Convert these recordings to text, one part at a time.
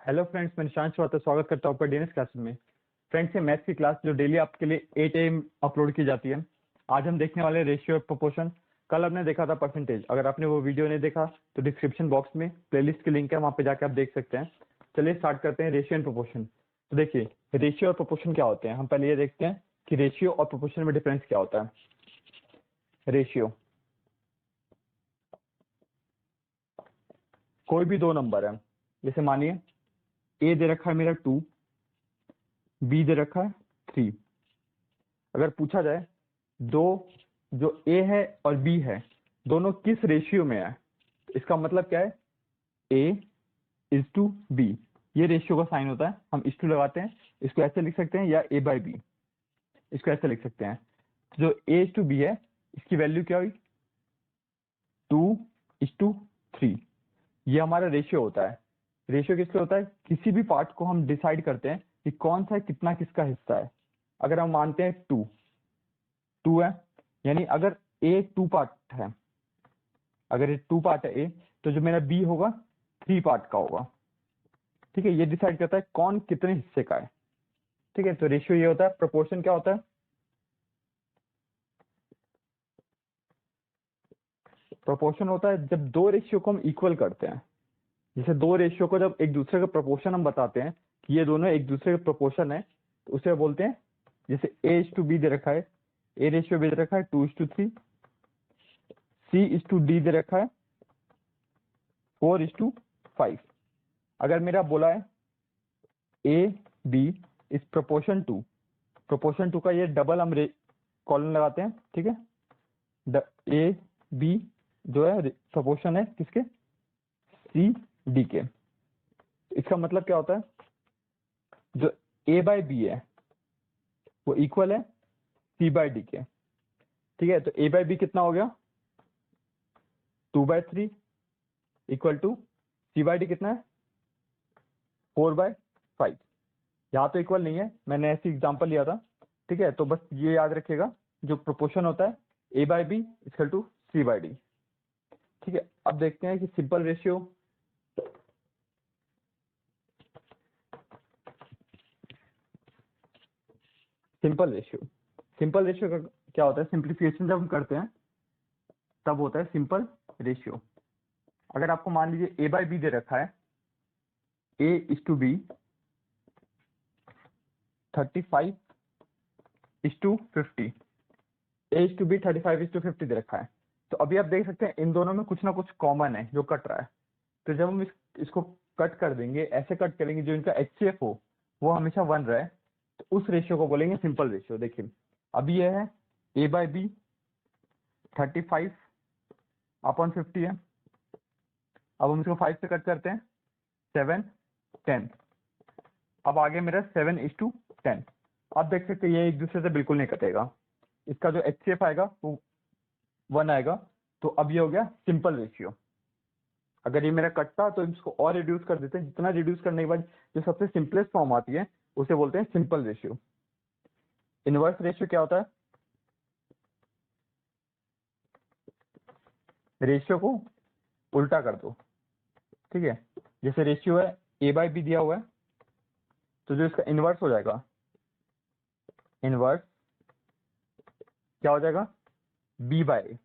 Hello friends, मैं निशांत श्रीवास्तव स्वागत करता हूँ आपका डीएनएस क्लास में। फ्रेंड्स, ये मैथ्स की क्लास जो डेली आपके लिए 8 AM अपलोड की जाती है। आज हम देखने वाले हैं रेशियो और प्रोपोर्शन। कल हमने देखा था परसेंटेज। अगर आपने वो वीडियो नहीं देखा तो डिस्क्रिप्शन बॉक्स में प्लेलिस्ट की लिंक है, वहाँ पे जाके आप देख सकते हैं। चलिए स्टार्ट करते हैं रेशियो एंड प्रोपोर्शन। तो देखिए, रेशियो और प्रोपोर्शन क्या होते हैं। हम पहले ये देखते हैं कि रेशियो और प्रोपोर्शन में डिफरेंस क्या होता है। रेशियो, कोई भी दो नंबर है, जैसे मानिए ए दे रखा है मेरा 2, बी दे रखा है 3। अगर पूछा जाए दो जो ए है और बी है दोनों किस रेशियो में है, इसका मतलब क्या है, ए इज टू बी। ये रेशियो का साइन होता है। हम इज टू लगाते हैं, इसको ऐसे लिख सकते हैं, या ए बाई बी, इसको ऐसे लिख सकते हैं। जो ए इज टू बी है इसकी वैल्यू क्या हुई, 2:3। ये हमारा रेशियो होता है। रेशियो किसके होता है, किसी भी पार्ट को हम डिसाइड करते हैं कि कौन सा कितना किसका हिस्सा है। अगर हम मानते हैं 2 है, यानी अगर ए 2 पार्ट है, अगर ये 2 पार्ट है ए, तो जो मेरा बी होगा 3 पार्ट का होगा। ठीक है, ये डिसाइड करता है कौन कितने हिस्से का है। ठीक है, तो रेशियो ये होता है। प्रोपोर्शन क्या होता है, प्रोपोर्शन होता है जब दो रेशियो को हम इक्वल करते हैं। जैसे दो रेशियो को जब एक दूसरे का प्रोपोर्शन हम बताते हैं कि ये दोनों एक दूसरे का प्रोपोर्शन है, तो उसे बोलते हैं, जैसे ए इज टू बी दे रखा है, ए रेशियो बी दे रखा है 2:3, सी इज टू डी दे रखा है 4:5। अगर मेरा बोला है A B is proportion to का ये डबल हम कॉलन लगाते हैं। ठीक है, ए बी जो है प्रोपोर्शन है किसके, सी डी के। इसका मतलब क्या होता है, जो ए बाई बी है वो इक्वल है सी बाई डी के। ठीक है, तो ए बाई बी कितना हो गया, 2/3 equal to C by D कितना है, 4/5। यहाँ तो इक्वल नहीं है, मैंने ऐसी एग्जांपल लिया था। ठीक है, तो बस ये याद रखिएगा, जो प्रोपोर्शन होता है a by b equal to C by d. ठीक है, अब देखते हैं कि सिंपल रेशियो, सिंपल रेशियो का क्या होता है, सिंप्लीफिकेशन जब हम करते हैं तब होता है सिंपल रेशियो। अगर आपको मान लीजिए ए बाई बी दे रखा है, ए is to b 35:50, a is to b 35:50 दे रखा है। तो अभी आप देख सकते हैं इन दोनों में कुछ ना कुछ कॉमन है जो कट रहा है। तो जब हम इसको कट कर देंगे, ऐसे कट करेंगे जो इनका HCF हो वो हमेशा 1 रहे, तो उस रेशियो को बोलेंगे सिंपल रेशियो। देखिए, अभी यह है ए बाई बी 35/50 है। अब हम इसको 5 से कट करते हैं, 7, 10। अब आगे मेरा 7:10। आप देख सकते हैं ये एक दूसरे से बिल्कुल नहीं कटेगा। इसका जो HCF आएगा वो 1 आएगा। तो अब ये हो गया सिंपल रेशियो। अगर ये मेरा कटता तो इसको और रिड्यूस कर देते हैं। जितना रिड्यूस करने के बाद जो सबसे सिंपलेस्ट फॉर्म आती है उसे बोलते हैं सिंपल रेशियो। इनवर्स रेशियो क्या होता है, रेशियो को उल्टा कर दो। ठीक है, जैसे रेशियो है ए बाई बी दिया हुआ है, तो जो इसका इनवर्स हो जाएगा, इनवर्स क्या हो जाएगा, बी बाई ए,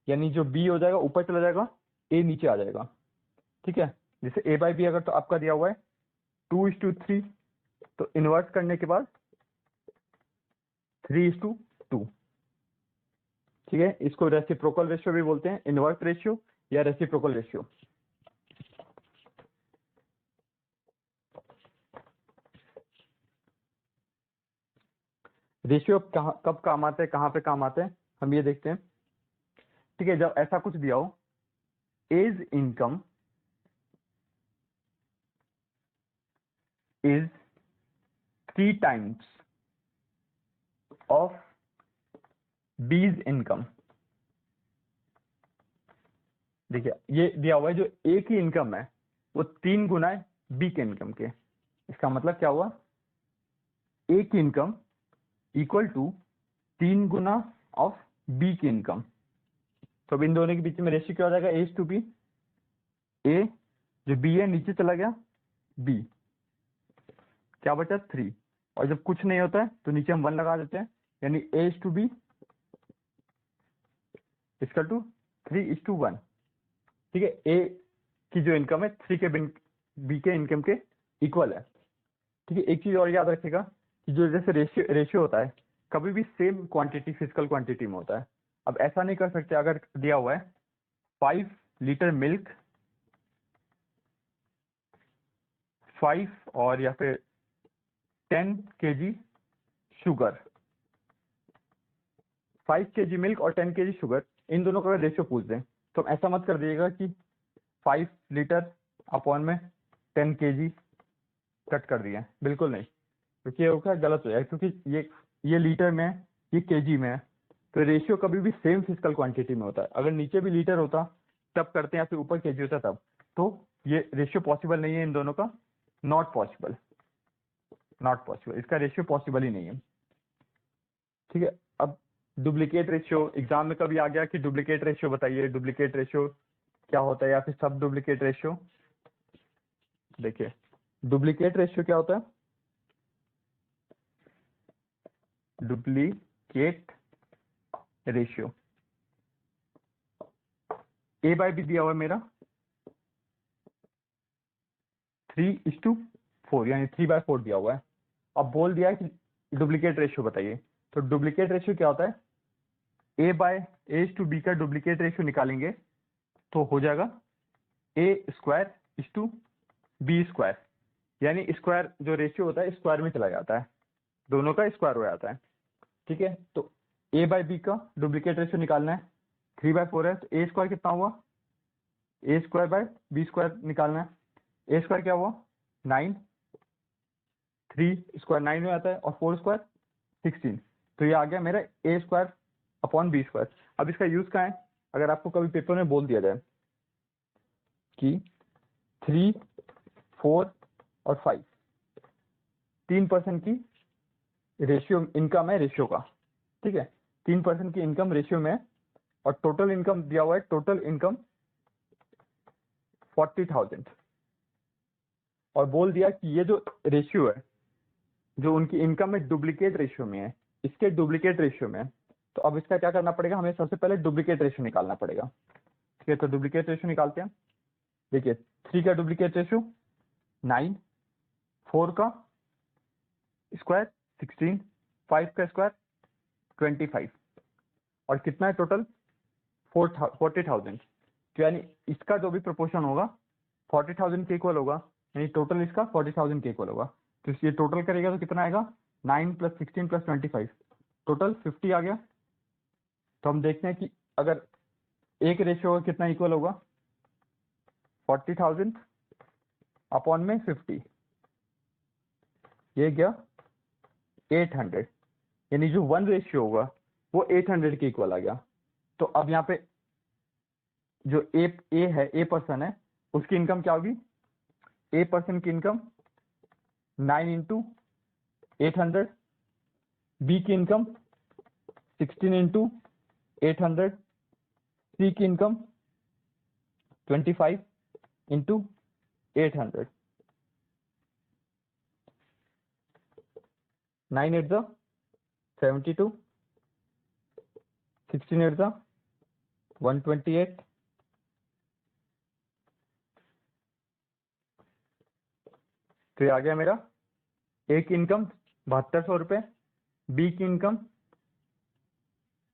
यानी जो बी हो जाएगा ऊपर चला जाएगा, ए नीचे आ जाएगा। ठीक है, जैसे ए बाई बी अगर तो आपका दिया हुआ है 2:3, तो इनवर्स करने के बाद 3:2। ठीक है, इसको रेसिप्रोकल रेशियो भी बोलते हैं, इनवर्स रेशियो या रेसिप्रोकल रेशियो। रेशियो कब काम आते हैं, कहाँ पे काम आते हैं, हम ये देखते हैं। ठीक है, जब ऐसा कुछ दिया हो, A's income is 3 times of B's income. देखिए, ये दिया हुआ है जो ए की इनकम है वो 3 गुना है बी के इनकम के। इसका मतलब क्या हुआ, ए की इनकम इक्वल टू 3 गुना ऑफ बी की इनकम। तो अब इन दोनों के बीच में रेशियो क्या हो जाएगा, एज टू बी। ए जो बी है नीचे चला गया, बी, क्या बचा 3, और जब कुछ नहीं होता है तो नीचे हम 1 लगा देते हैं, यानी A/B इक्वल टू 3:1। ठीक है, ए की जो इनकम है 3 के बी के इनकम के इक्वल है। ठीक है, एक चीज और याद रखिएगा कि जो जैसे रेशियो होता है कभी भी सेम क्वांटिटी फिजिकल क्वांटिटी में होता है। अब ऐसा नहीं कर सकते, अगर दिया हुआ है 5 लीटर मिल्क 5 और या फिर 10 kg शुगर, 5 kg मिल्क और 10 kg शुगर, इन दोनों का रेशियो पूछ दें तो हम ऐसा मत कर दिएगा कि 5 लीटर अपॉन में 10 kg कट कर दिया, बिल्कुल नहीं, क्योंकि ये क्या गलत हो जाएगा, क्योंकि ये लीटर में है, ये केजी में है, तो रेशियो कभी भी सेम फिजिकल क्वांटिटी में होता है। अगर नीचे भी लीटर होता तब करते हैं, या फिर ऊपर केजी होता तब, तो ये रेशियो पॉसिबल नहीं है इन दोनों का, नॉट पॉसिबल, नॉट पॉसिबल, इसका रेशियो पॉसिबल ही नहीं है। ठीक है, अब डुप्लीकेट रेशियो एग्जाम में कभी आ गया कि डुप्लीकेट रेशियो बताइए, डुप्लीकेट रेशियो क्या होता है, या फिर सब डुप्लीकेट रेशियो। देखिए डुप्लीकेट रेशियो क्या होता है, डुप्लीकेट रेशियो A/B दिया हुआ है मेरा 3:4, यानी 3/4 दिया हुआ है। अब बोल दिया है कि डुप्लीकेट रेशियो बताइए, तो डुप्लीकेट रेशियो क्या होता है, A/B का डुप्लीकेट रेशियो निकालेंगे तो हो जाएगा A²:B², यानी स्क्वायर जो रेशियो होता है स्क्वायर में चला जाता है, दोनों का स्क्वायर हो जाता है। ठीक है, तो A/B का डुप्लीकेट रेशियो निकालना है, 3/4 है, तो A² कितना हुआ, A²/B² निकालना है, A² क्या हुआ 9, 3² 9 में आता है और 4² 16, तो ये आ गया मेरा A²/B²। अब इसका यूज कहाँ है, अगर आपको कभी पेपर में बोल दिया जाए कि 3, 4 और 5 3% की रेशियो इनकम है रेशियो का, ठीक है, 3% की इनकम रेशियो में है, और टोटल इनकम दिया हुआ है, टोटल इनकम 40,000, और बोल दिया कि ये जो रेशियो है जो उनकी इनकम में डुप्लीकेट रेशियो में है, इसके डुप्लीकेट रेशियो में है, तो अब इसका क्या करना पड़ेगा, हमें सबसे पहले डुप्लीकेट रेशियो निकालना पड़ेगा। ठीक है, तो डुप्लीकेट रेशियो निकालते हैं। देखिए 3 का डुप्लीकेट रेशियो 9, 4 का स्क्वायर 16, 5 का स्क्वायर 25, और कितना है टोटल 40,000, तो यानी इसका जो भी प्रोपोर्शन होगा 40,000 के इक्वल होगा, यानी टोटल इसका 40,000 के इक्वल होगा। तो ये टोटल करेगा तो कितना आएगा, 9 + 16 + 25, टोटल 50 आ गया। तो हम देखते हैं कि अगर एक रेशियो होगा कितना इक्वल होगा, 40,000 अपॉन में 50, ये गया 800, यानी जो 1 रेशियो होगा वो 800 के इक्वल आ गया। तो अब यहाँ पे जो ए है, ए पर्सन है, उसकी इनकम क्या होगी, ए पर्सन की इनकम 9 × 800, बी की इनकम 16 × 800, सी की इनकम 25 × 800, 9 8 72, 16 8 128, तो ये आ गया मेरा ए की इनकम 7200 रुपये, बी की इनकम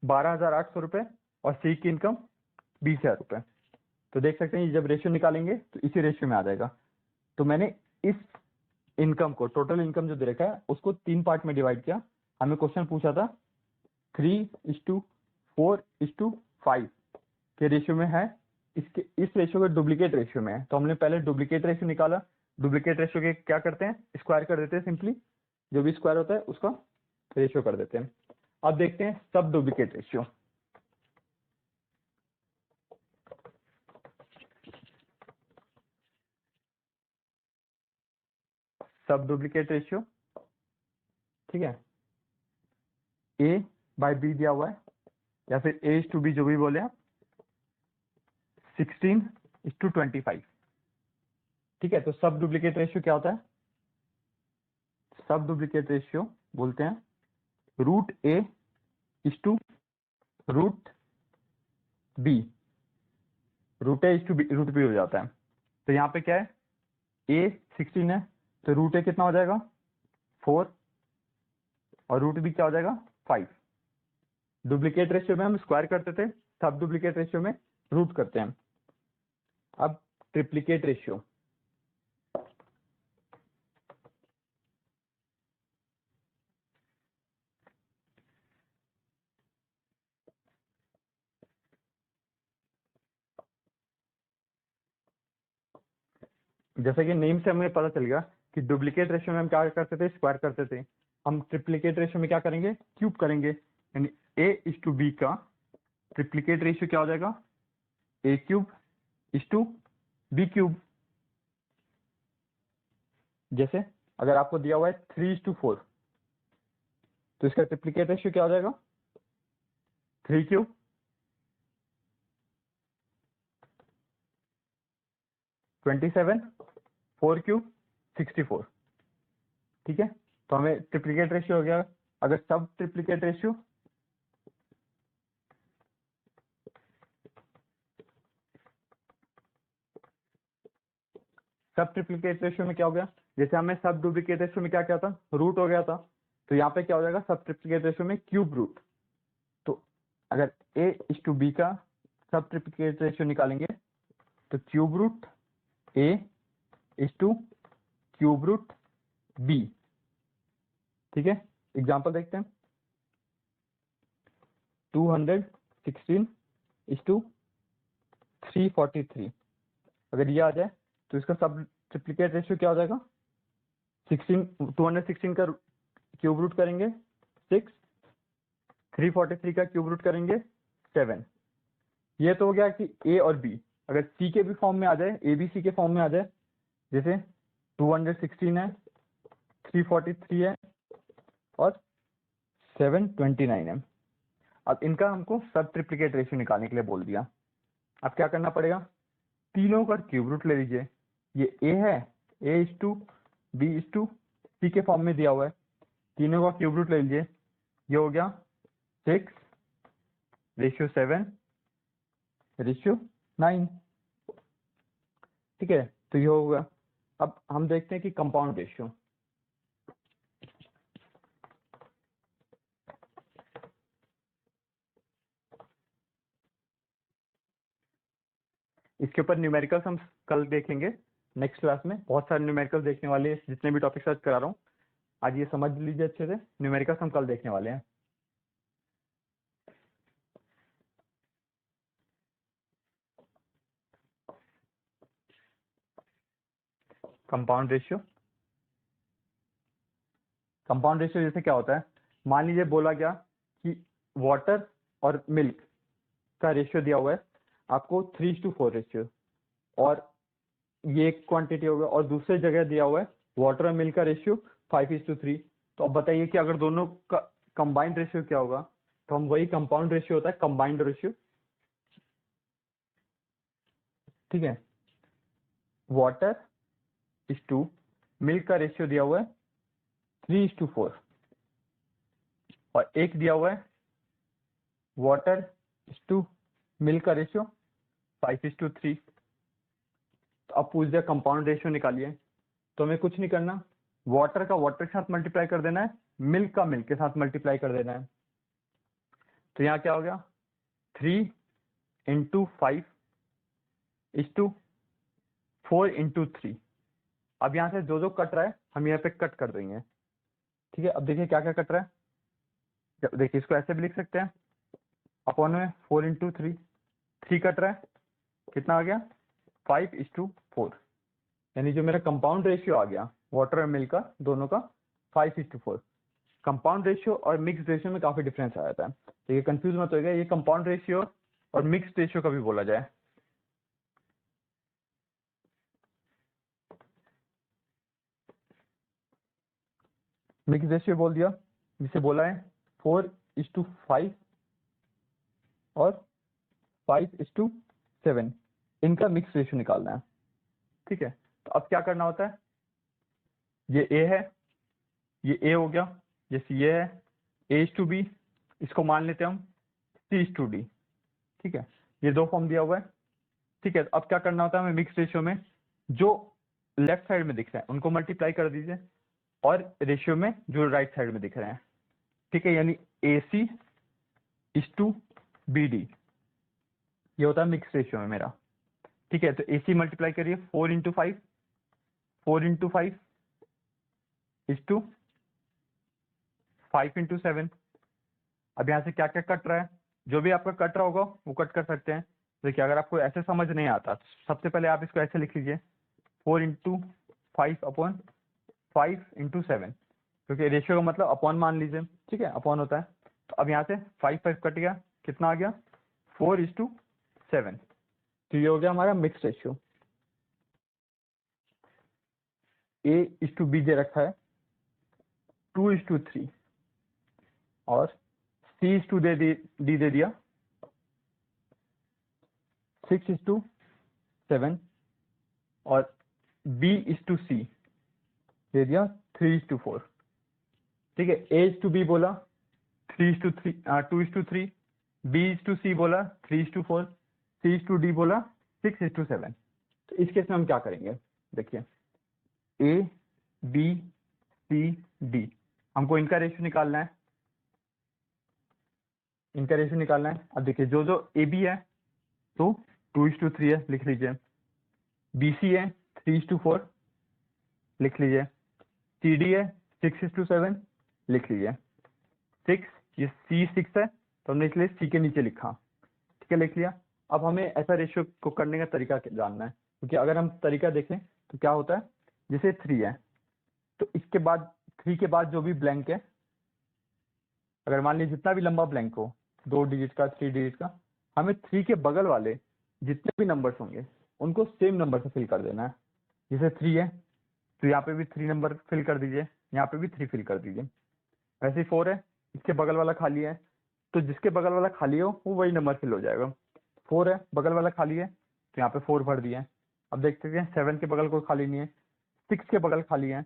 12,800 रुपये, और सी की इनकम 20,000 रुपये। तो देख सकते हैं जब रेशियो निकालेंगे तो इसी रेशियो में आ जाएगा। तो मैंने इस इनकम को, टोटल इनकम जो दे रखा है उसको 3 पार्ट में डिवाइड किया। हमें क्वेश्चन पूछा था 3:4:5 के रेशियो में है, इसके इस रेशियो के डुप्लीकेट रेशियो में है, तो हमने पहले डुप्लीकेट रेशियो निकाला। डुप्लीकेट रेशियो के क्या करते हैं, स्क्वायर कर देते हैं, सिंपली जो भी स्क्वायर होता है उसका रेशियो कर देते हैं। अब देखते हैं सब डुप्लीकेट रेशियो। सब डुप्लीकेट रेशियो, ठीक है, A/B दिया हुआ है, या फिर A/B जो भी बोले आप, 16:25, ठीक है, तो सब डुप्लीकेट रेशियो क्या होता है? सब डुप्लीकेट रेशियो बोलते हैं root A is to root B, root A is to root B हो जाता है। तो यहाँ पे क्या है, ए 16 है, तो रूट ए कितना हो जाएगा 4 और रूट बी क्या हो जाएगा 5। डुप्लीकेट रेशियो में हम स्क्वायर करते थे, सब डुप्लीकेट रेशियो में रूट करते हैं। अब ट्रिप्लीकेट रेशियो, जैसे कि नेम से हमें पता चल गया कि डुप्लीकेट रेशियो में हम क्या करते थे, स्क्वायर करते थे। हम ट्रिप्लीकेट रेशियो में क्या करेंगे, क्यूब करेंगे, यानी ए इज टू बी का ट्रिप्लीकेट रेशियो क्या हो जाएगा, a cube is to b cube. जैसे अगर आपको दिया हुआ है 3:4, तो इसका ट्रिप्लीकेट रेशियो क्या हो जाएगा 3 क्यूब, 27, 4 क्यूब 64। ठीक है, तो हमें ट्रिप्लीकेट रेशियो हो गया। अगर सब ट्रिप्लीकेट रेशियो, सब ट्रिप्लीकेट रेशियो में क्या हो गया, जैसे हमें सब डुप्लीकेट रेशियो में क्या क्या था, रूट हो गया था, तो यहाँ पे क्या हो जाएगा सब ट्रिप्लीकेट रेशियो में क्यूब रूट। तो अगर ए इज टू बी का सब ट्रिप्लीकेट रेशियो निकालेंगे तो cube root A is to cube root B. ठीक है, एग्जाम्पल देखते हैं, 216 इज टू 343। अगर ये आ जाए तो इसका सब ट्रिप्लीकेट रेशियो क्या हो जाएगा, 216 का क्यूब रूट करेंगे 6, 343 का क्यूब रूट करेंगे 7। ये तो हो गया कि ए और बी, अगर सी के भी फॉर्म में आ जाए, ए बी सी के फॉर्म में आ जाए, जैसे 216 है, 343 है और 729 है। अब इनका हमको सब ट्रिप्लीकेट रेशियो निकालने के लिए बोल दिया। अब क्या करना पड़ेगा, तीनों का क्यूब रूट ले लीजिए। ये ए है, ए is to B is to C के फॉर्म में दिया हुआ है, तीनों का क्यूब रूट ले लीजिए। ये हो गया 6:7:9। ठीक है, तो ये होगा। अब हम देखते हैं कि कंपाउंड रेशियो, इसके ऊपर न्यूमेरिकल्स हम कल देखेंगे नेक्स्ट क्लास में। बहुत सारे न्यूमेरिकल्स देखने वाले हैं, जितने भी टॉपिक सर्च करा रहा हूँ आज ये समझ लीजिए अच्छे से, न्यूमेरिकल्स हम कल देखने वाले हैं। कंपाउंड रेशियो, कंपाउंड रेशियो जैसे क्या होता है, मान लीजिए बोला गया कि वाटर और मिल्क का रेशियो दिया हुआ है आपको 3:4 रेशियो, और ये एक क्वांटिटी होगा, और दूसरे जगह दिया हुआ है वाटर और मिल्क का रेशियो 5:3। तो अब बताइए कि अगर दोनों का कंबाइंड रेशियो क्या होगा, तो हम वही कंपाउंड रेशियो होता है, कंबाइंड रेशियो। ठीक है, वाटर इज टू मिल्क का रेशियो दिया हुआ है 3:4, और एक दिया हुआ है वाटर इज टू मिल्क का रेशियो 5:3। तो अब पूछ दिया कंपाउंड रेशियो निकालिए, तो हमें कुछ नहीं करना, वाटर का वाटर के साथ मल्टीप्लाई कर देना है, मिल्क का मिल्क के साथ मल्टीप्लाई कर देना है। तो यहाँ क्या हो गया, 3 × 5 इज टू 4 × 3। अब यहाँ से जो कट रहा है हम यहाँ पे कट कर देंगे। ठीक है, अब देखिए क्या क्या कट रहा है, देखिए इसको ऐसे भी लिख सकते हैं, अपॉन में 4 × 3, 3 कट रहा है, कितना आ गया 5:4, यानी जो मेरा कंपाउंड रेशियो आ गया वाटर और मिल्क का दोनों का 5:4। कंपाउंड रेशियो और मिक्स रेशियो में काफी डिफरेंस आ जाता है, तो ये कंफ्यूज मत होइएगा, ये कंपाउंड रेशियो और मिक्स रेशियो का भी बोला जाए। मिक्स रेशियो बोल दिया, जिसे बोला है 4:5 और 5:7, इनका मिक्स रेशियो निकालना है। ठीक है, तो अब क्या करना होता है, ये ए है, ये ए हो गया, जैसे ये है A:B, इसको मान लेते हैं हम C:D, ठीक है, ये दो फॉर्म दिया हुआ है, ठीक है। अब क्या करना होता है हमें, मिक्स रेशियो में जो लेफ्ट साइड में दिख रहा है उनको मल्टीप्लाई कर दीजिए और रेशियो में जो राइट साइड में दिख रहे हैं, ठीक है, यानी AC:BD, ये होता है मिक्स रेशियो में मेरा, ठीक है। तो AC मल्टीप्लाई करिए 4 × 5, 4 × 5 = 5 × 7। अब यहाँ से क्या क्या कट रहा है, जो भी आपका कट रहा होगा वो कट कर सकते हैं। देखिए अगर आपको ऐसे समझ नहीं आता, सबसे पहले आप इसको ऐसे लिख लीजिए 4 × 5/5 × 7, क्योंकि रेशियो का मतलब अपॉन मान लीजिए, ठीक है, अपॉन होता है। तो अब यहाँ से 5 कट गया, कितना आ गया 4:7। तो ये हो गया हमारा मिक्स रेशियो। A:B दे रखा है 2:3 और C:D दे दिया 6:7 और B:C दे दिया 3:4, ठीक है। A:B बोला 3:3 2:3, B:C बोला 3:4, C:D बोला 6:7। तो इस केस में हम क्या करेंगे, देखिए A:B:C:D, हमको इनका रेशियो निकालना है, इनका रेशियो निकालना है। अब देखिए जो जो AB है तो 2:3 है, लिख लीजिए, BC है 3:4, लिख लीजिए, CD है 6:7, लिख लीजिए, 6, ये C6 है तो हमने इसलिए C के नीचे लिखा, ठीक है, लिख लिया। अब हमें ऐसा रेशियो को करने का तरीका जानना है, क्योंकि अगर हम तरीका देखें तो क्या होता है, जैसे 3 है तो इसके बाद 3 के बाद जो भी ब्लैंक है, अगर मान लीजिए जितना भी लंबा ब्लैंक हो 2 डिजिट का 3 डिजिट का, हमें 3 के बगल वाले जितने भी नंबर्स होंगे उनको सेम नंबर से फिल कर देना है। जैसे 3 है तो यहाँ पे भी 3 नंबर फिल कर दीजिए, यहाँ पे भी 3 फिल कर दीजिए। वैसे ही 4 है, इसके बगल वाला खाली है तो जिसके बगल वाला खाली हो वो वही नंबर फिल हो जाएगा। 4 है, बगल वाला खाली है तो यहाँ पे 4 भर दिया। अब देखते हैं 7 के बगल कोई खाली नहीं है, 6 के बगल खाली है,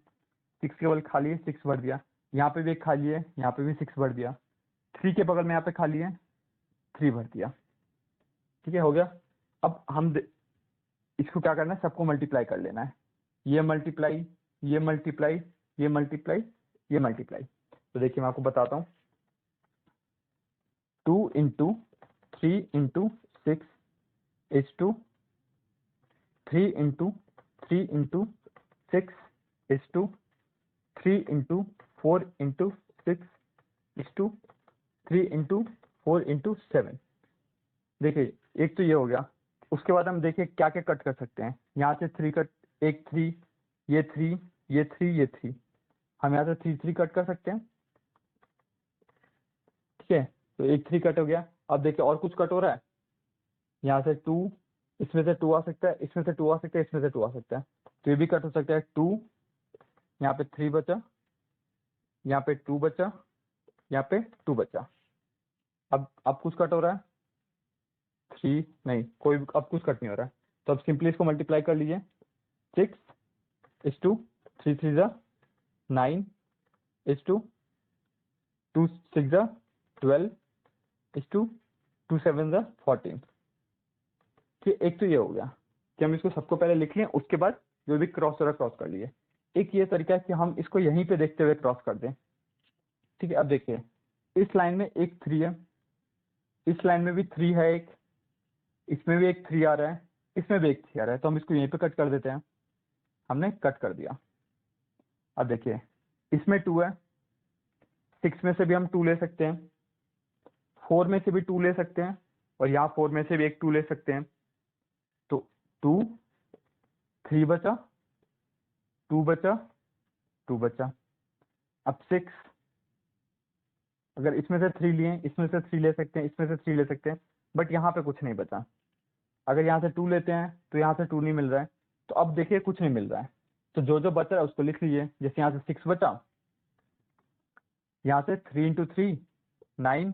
6 के बगल खाली है 6 भर दिया, यहाँ पे भी एक खाली है, यहाँ पे भी 6 भर दिया, 3 के बगल में यहाँ पे खाली है 3 भर दिया, ठीक है, हो गया। अब हम इसको क्या करना है, सबको मल्टीप्लाई कर लेना है, ये मल्टीप्लाई, ये मल्टीप्लाई, ये मल्टीप्लाई, ये मल्टीप्लाई। तो देखिए मैं आपको बताता हूँ, 2 × 3 × 6 = 3 × 3 × 6 = 3 × 4 × 6 = 3 × 4 × 7। देखिए एक तो ये हो गया, उसके बाद हम देखिए क्या क्या कट कर सकते हैं। यहाँ से 3 कट, एक 3, ये 3, ये 3, ये 3, हम यहाँ से 3 कट कर सकते हैं, ठीक है। तो एक 3 कट हो गया। अब देखिए और कुछ कट हो रहा है, यहाँ से 2, इसमें से 2 आ सकता है, इसमें से 2 आ सकता है, इसमें से 2 आ सकता है, तो ये भी कट हो सकता है। 2, यहाँ पे 3 बचा, यहाँ पे 2 बचा, यहाँ पे 2 बचा। अब कुछ कट हो रहा है, 3 नहीं, कोई अब कुछ कट नहीं हो रहा है, तो अब सिंपली इसको मल्टीप्लाई कर लीजिए, 6 = 3 3 9 = 2 6 12 = 2 7 14। ठीक, एक तो ये हो गया कि हम इसको सबको पहले लिख लें, उसके बाद जो भी क्रॉस हो रहा क्रॉस कर लिए। एक ये तरीका है कि हम इसको यहीं पे देखते हुए क्रॉस कर दें, ठीक है। अब देखिए इस लाइन में एक 3 है, इस लाइन में भी 3 है, एक इसमें भी एक 3 आ रहा है, इसमें भी एक 3 आ रहा है, तो हम इसको यहीं पे कट कर देते हैं। हमने कट कर दिया। अब देखिए इसमें 2 है, 6 में से भी हम 2 ले सकते हैं, 4 में से भी 2 ले सकते हैं, और यहाँ 4 में से भी एक 2 ले सकते हैं। तो 2 3 बचा, 2 बचा, 2 बचा। अब 6, अगर इसमें से 3 लिए, इसमें से 3 ले सकते हैं, इसमें से 3 ले सकते हैं, बट यहाँ पे कुछ नहीं बचा। अगर यहाँ से 2 लेते हैं तो यहाँ से 2 नहीं मिल रहा है, तो अब देखिए कुछ नहीं मिल रहा है, तो जो जो बचा है उसको लिख लीजिए। जैसे यहाँ से 6 बचा, यहाँ से 3 × 3 9,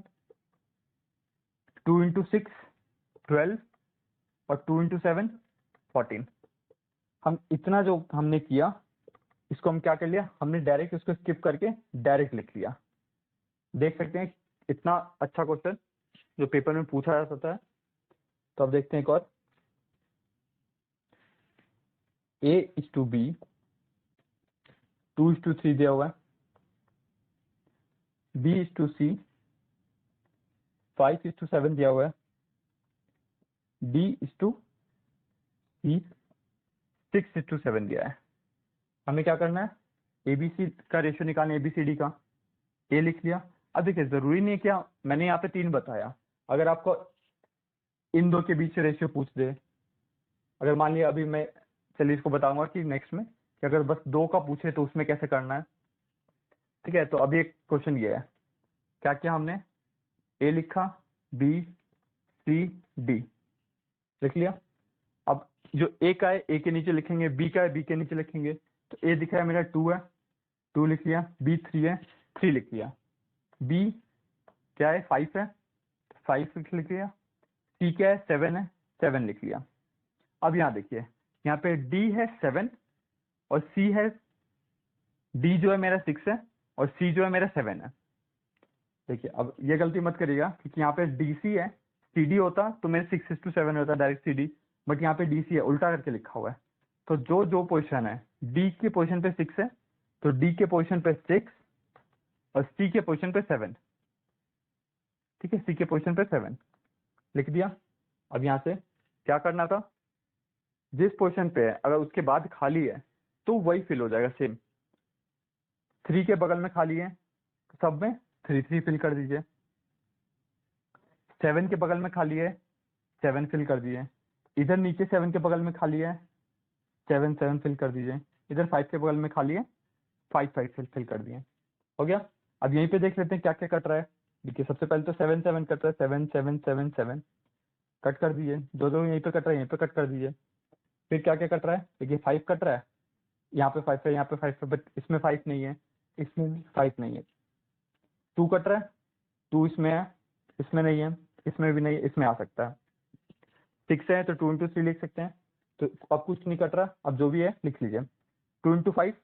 2 × 6 12 और 2 × 7 14। हम इतना जो हमने किया इसको हम क्या कर लिया, हमने डायरेक्ट इसको स्किप करके डायरेक्ट लिख लिया। देख सकते हैं इतना अच्छा क्वेश्चन जो पेपर में पूछा जा सकता है। तो अब देखते हैं एक और, A/B 2:3 दिया हुआ है, B/C 5:7 दिया हुआ है, D/C 6:7 दिया है। हमें क्या करना है, ABC का रेशियो निकालना है, ABCD का। ए लिख लिया। अब देखिए जरूरी नहीं है क्या, मैंने यहाँ पे 3 बताया, अगर आपको इन दो के बीच से रेशियो पूछ दे, अगर मान लिया अभी मैं, चलिए इसको बताऊंगा कि नेक्स्ट में कि अगर बस 2 का पूछे तो उसमें कैसे करना है। ठीक है, तो अभी एक क्वेश्चन ये है, क्या किया हमने, ए लिखा, बी सी डी लिख लिया। अब जो ए का है ए के नीचे लिखेंगे, बी का है बी के नीचे लिखेंगे। तो ए दिख रहा है मेरा 2 है, 2 लिख लिया, बी 3 है, 3 लिख लिया, बी क्या है 5 है, 5 लिख लिया, सी क्या है 7 है, 7 लिख लिया। अब यहाँ देखिए, यहाँ पे डी है 7 और सी है, डी जो है मेरा 6 है और सी जो है मेरा 7 है। देखिए अब ये गलती मत करिएगा, क्योंकि यहाँ पे डीसी है, सीडी होता तो मेरे 6:7 होता डायरेक्ट सीडी, बट यहाँ पे डीसी है, उल्टा करके लिखा हुआ है। तो जो जो पोजीशन है, डी के पोजीशन पे 6 है तो डी के पोजीशन पे 6 और सी के पोजीशन पे 7। ठीक है, सी के पोजीशन पे 7 लिख दिया। अब यहाँ से क्या करना था, जिस पोजीशन पे है अगर उसके बाद खाली है तो वही फिल हो जाएगा सेम। 3 के बगल में खाली है, सब में 3 फिल कर दीजिए। 7 के बगल में खाली है, 7 फिल कर दिए। इधर नीचे 7 के बगल में खाली है, 7 फिल कर दीजिए। इधर 5 के बगल में खाली है, 5 फिल कर दिए। हो गया। अब यहीं पे देख लेते हैं क्या क्या कट रहा है। देखिए सबसे पहले तो 7 कट रहा है, 7 कट कर दीजिए। जो जो यहीं पे कट रहा है यहीं पे कट कर दीजिए। फिर क्या क्या कट रहा है, देखिए 5 कट रहा है, यहाँ पे 5 है, यहाँ पे 5 है, बट इसमें 5 नहीं है, इसमें 5 नहीं है। 2 कट रहा है, 2 इसमें है, इसमें नहीं है, इसमें भी नहीं है, इसमें आ सकता है। 6 है तो 2 into 3 लिख सकते हैं। तो अब कुछ नहीं कट रहा, अब जो भी है लिख लीजिए। 2 into 5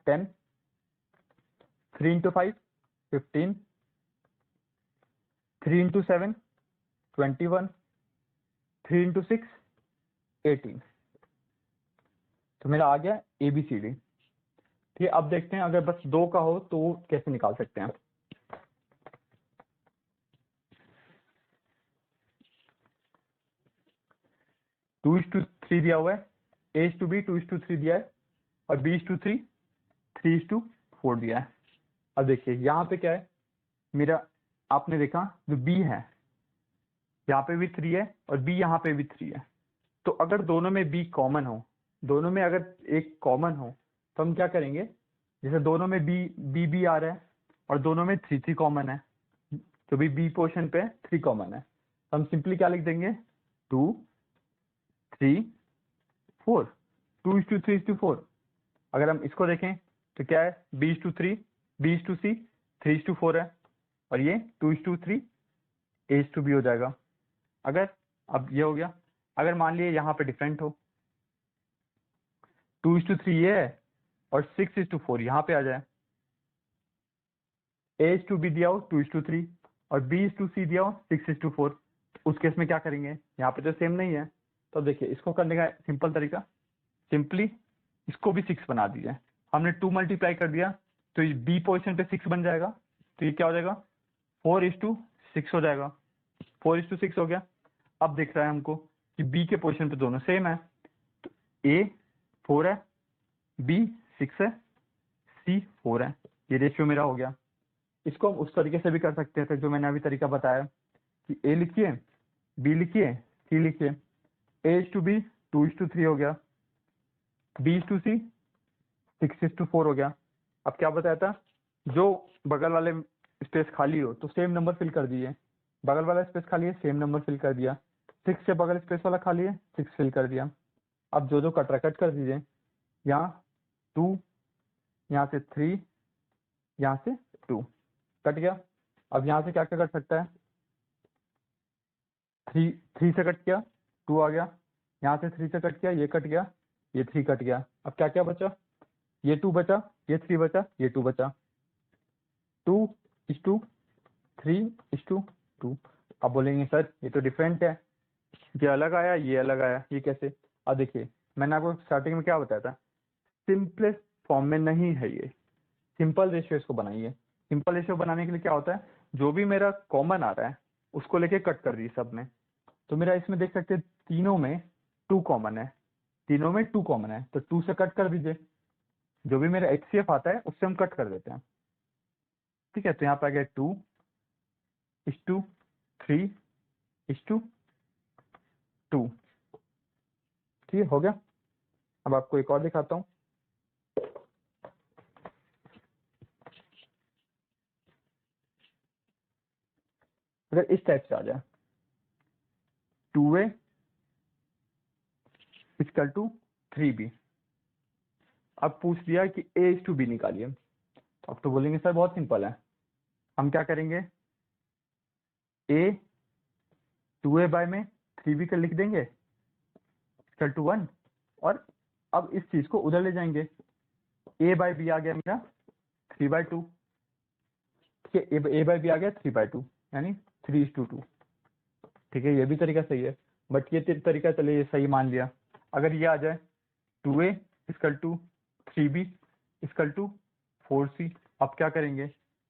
10, 3 into 5 15, 3 into 7 21, 3 into 6 18। तो मेरा आ गया ABCD। ठीक है, अब देखते हैं अगर बस 2 का हो तो कैसे निकाल सकते हैं। टू इज टू 3 दिया हुआ है, A/B 2:3 दिया है और B/3 3:4 दिया है। अब देखिए यहाँ पे क्या है मेरा, आपने देखा जो B है यहाँ पे भी 3 है और B यहाँ पे भी 3 है। तो अगर दोनों में B कॉमन हो, दोनों में अगर एक कॉमन हो तो हम क्या करेंगे, जैसे दोनों में B आ रहा है और दोनों में 3 कॉमन है, जो भी B पोर्शन पे 3 कॉमन है, तो हम सिंपली क्या लिख देंगे 2 3 4, 2:3:4। अगर हम इसको देखें तो क्या है, B/3 B/C 3:4 है और ये 2:3 A/B हो जाएगा। अगर अब ये हो गया, अगर मान लिए यहाँ पे डिफरेंट हो, 2:3 ये है और 6:4 यहाँ पे आ जाए, A/B दिया हो 2:3 और B/C दिया हो 6:4, उस केस में क्या करेंगे, यहाँ पे तो सेम नहीं है। तो देखिए इसको करने का सिंपल तरीका, सिंपली इसको भी 6 बना दीजिए। हमने 2 मल्टीप्लाई कर दिया तो ये B पोजीशन पे 6 बन जाएगा, तो ये क्या हो जाएगा 4:6 हो जाएगा। 4:6 हो गया। अब दिख रहा है हमको कि B के पोजीशन पे दोनों सेम है, तो A 4 है, B 6 है, C 4 है, ये रेशियो मेरा हो गया। इसको हम उस तरीके से भी कर सकते थे जो मैंने अभी तरीका बताया कि A लिखिए, B लिखिए, C लिखिए। A/B 2:3 हो गया, B/C 6:4 हो गया। अब क्या बताया था, जो बगल वाले स्पेस खाली हो तो सेम नंबर फिल कर दिए, बगल वाला स्पेस खाली है सेम नंबर फिल कर दिया, 6 से बगल स्पेस वाला खाली है 6 फिल कर दिया। अब जो जो कट रहा कट कर दीजिए, यहाँ 2, यहाँ से 3, यहाँ से 2 कट गया। अब यहाँ से क्या क्या कट सकता है, 3 से कट किया 2 आ गया, यहाँ से 3 से कट किया ये कट गया, ये 3 कट गया, अब क्या क्या बचा, ये 2 बचा, ये 3 बचा, ये 2 बचा, 2:3:2। अब बोलेंगे सर ये तो डिफरेंट है, ये अलग आया, ये अलग आया, ये कैसे? अब देखिए मैंने आपको स्टार्टिंग में क्या बताया था, सिंपलेस्ट फॉर्म में नहीं है ये, सिंपल रेशियो इसको बनाइए। सिंपल रेशियो बनाने के लिए क्या होता है, जो भी मेरा कॉमन आ रहा है उसको लेके कट कर दी सब में। तो मेरा इसमें देख सकते हैं तीनों में 2 कॉमन है, तीनों में 2 कॉमन है, तो 2 से कट कर दीजिए, जो भी मेरा HCF आता है उससे हम कट कर देते हैं। ठीक है, तो यहाँ पे आ गया 2:3:2। ठीक है, हो गया। अब आपको एक और दिखाता हूँ। अगर इस टाइप से आ जाए 2A = 3B, अब पूछ दिया कि A:B निकालिए, तो अब तो बोलेंगे सर बहुत सिंपल है, हम क्या करेंगे, A 2A बाय में 3B का लिख देंगे = 1, और अब इस चीज को उधर ले जाएंगे, A/B आ गया मेरा 3/2। ठीक है, A/B आ गया 3/2 यानी 3:2। ठीक है, ये भी तरीका सही है, बट ये तरीका चलिए ये सही मान लिया। अगर ये आ जाए 2A = 3B = 4C, अब क्या करेंगे,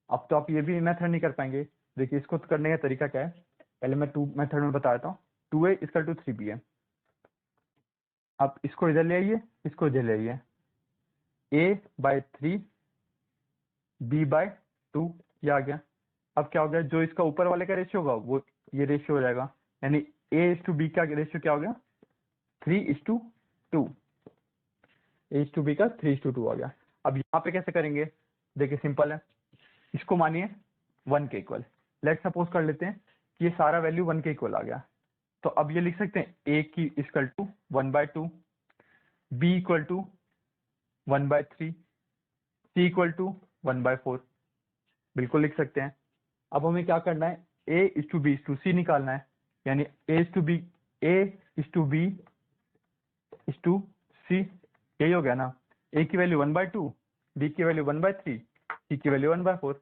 अब तो आप ये भी मेथड नहीं कर पाएंगे। देखिए इसको करने का तरीका क्या है, पहले मैं 2 मेथड में बता देता हूँ। 2A = 3B है, अब इसको इधर ले आइए, इसको इधर ले आइए, A/3 B/2, ये आ गया। अब क्या हो गया, जो इसका ऊपर वाले का रेशियो होगा वो ये रेशियो हो जाएगा, यानी A:B का रेशियो क्या हो गया, 3:2। A:B का 3:2 आ गया। अब यहाँ पे कैसे करेंगे, देखिए सिंपल है, इसको मानिए 1 के इक्वल, लेट सपोज कर लेते हैं कि ये सारा वैल्यू 1 के इक्वल आ गया, तो अब ये लिख सकते हैं A की = 1/2, B = 1/3, C = 1/4, बिल्कुल लिख सकते हैं। अब हमें क्या करना है, A:B:C निकालना है, यानी A:B C, यही हो गया ना, A की वैल्यू 1/2, B की वैल्यू 1/3, C की वैल्यू 1/4।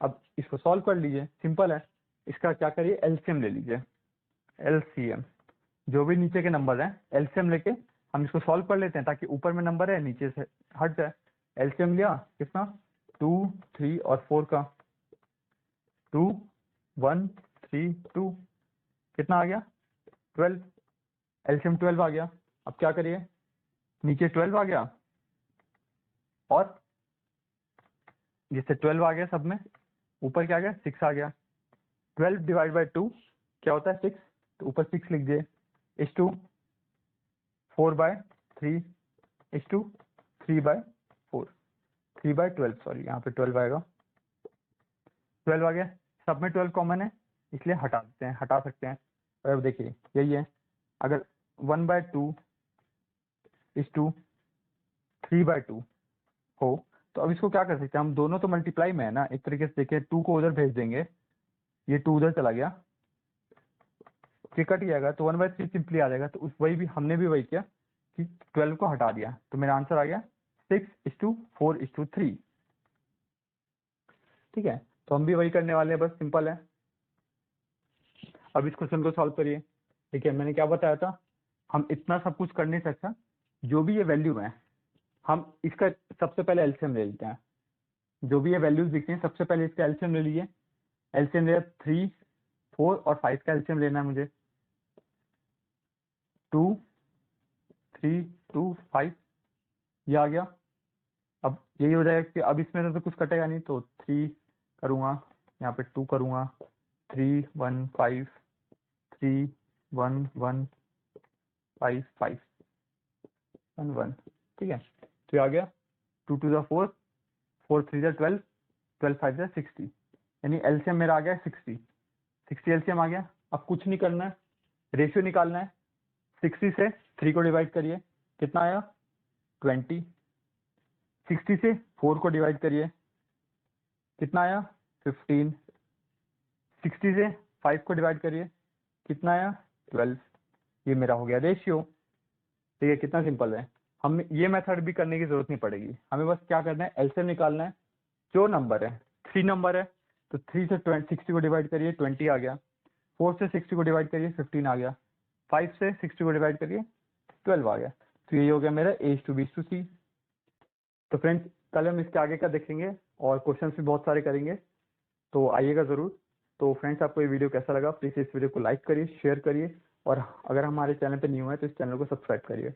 अब इसको सॉल्व कर लीजिए, सिंपल है। इसका क्या करिए, एलसीएम ले लीजिए, एलसीएम, जो भी नीचे के नंबर हैं एलसीएम लेके हम इसको सॉल्व कर लेते हैं, ताकि ऊपर में नंबर है नीचे से हट जाए। एलसीएम लिया कितना, 2, 3 और 4 का, 2, 1, 3, 2, कितना आ गया 12, एलसीएम 12 आ गया। अब क्या करिए, नीचे 12 आ गया और जैसे 12 आ गया सब में, ऊपर क्या आ गया 6 आ गया, 12/2 क्या होता है 6, तो ऊपर 6 लिख दिए, = 4/3 = 3/4, 3/12, सॉरी यहाँ पे 12 आएगा, 12 आ गया, सब में 12 कॉमन है इसलिए हटा देते हैं, हटा सकते हैं। और अब देखिए यही है, अगर 1/2 = 3/2 हो, तो अब इसको क्या कर सकते हैं हम, दोनों तो मल्टीप्लाई में है ना, एक तरीके से देखिए 2 को उधर भेज देंगे, ये 2 उधर चला गया, ये कट जाएगा, तो 1/3 सिंपली आ जाएगा। तो उस वही भी हमने भी वही किया कि 12 को हटा दिया, तो मेरा आंसर आ गया 6:4:3। ठीक है, तो हम भी वही करने वाले हैं, बस सिंपल है। अब इस क्वेश्चन को सॉल्व करिए। ठीक है, मैंने क्या बताया था, हम इतना सब कुछ कर नहीं सकता, जो भी ये वैल्यू है हम इसका सबसे पहले एलसीएम ले लेते हैं, जो भी ये वैल्यूज दिखते हैं सबसे पहले इसका एलसीएम ले लीजिए। एलसीएम लिया 3, 4 और 5 का एलसीएम लेना है मुझे, 2, 3, 2, 5, ये आ गया। अब यही हो जाएगा कि अब इसमें तो कुछ कटेगा नहीं, तो 3 करूँगा, यहाँ पे 2 करूँगा, 3, 1, 5, 3, 1, 1, 5, 5, 1, 1। ठीक है, तो ये आ गया 2 2 4, 4 3 12, 12 5 60, यानी एलसीएम मेरा आ गया 60, 60 एलसीएम आ गया। अब कुछ नहीं करना है, रेशियो निकालना है, 60 से 3 को डिवाइड करिए, कितना आया 20, 60 से 4 को डिवाइड करिए, कितना आया 15, 60 से 5 को डिवाइड करिए, कितना आया 12, ये मेरा हो गया रेशियो। ठीक है, कितना सिंपल है, हम ये मेथड भी करने की जरूरत नहीं पड़ेगी, हमें बस क्या करना है, एलसीएम निकालना है। जो नंबर है 3 नंबर है तो 3 से 60 को डिवाइड करिए 20 आ गया, 4 से 60 को डिवाइड करिए 15 आ गया, 5 से 60 को डिवाइड करिए 12 आ गया। तो ये हो गया मेरा A:B:C। तो फ्रेंड्स कल हम इसके आगे का देखेंगे और क्वेश्चन भी बहुत सारे करेंगे, तो आइएगा ज़रूर। तो फ्रेंड्स आपको ये वीडियो कैसा लगा, प्लीज़ इस वीडियो को लाइक करिए, शेयर करिए, और अगर हमारे चैनल पे न्यू है तो इस चैनल को सब्सक्राइब करिए।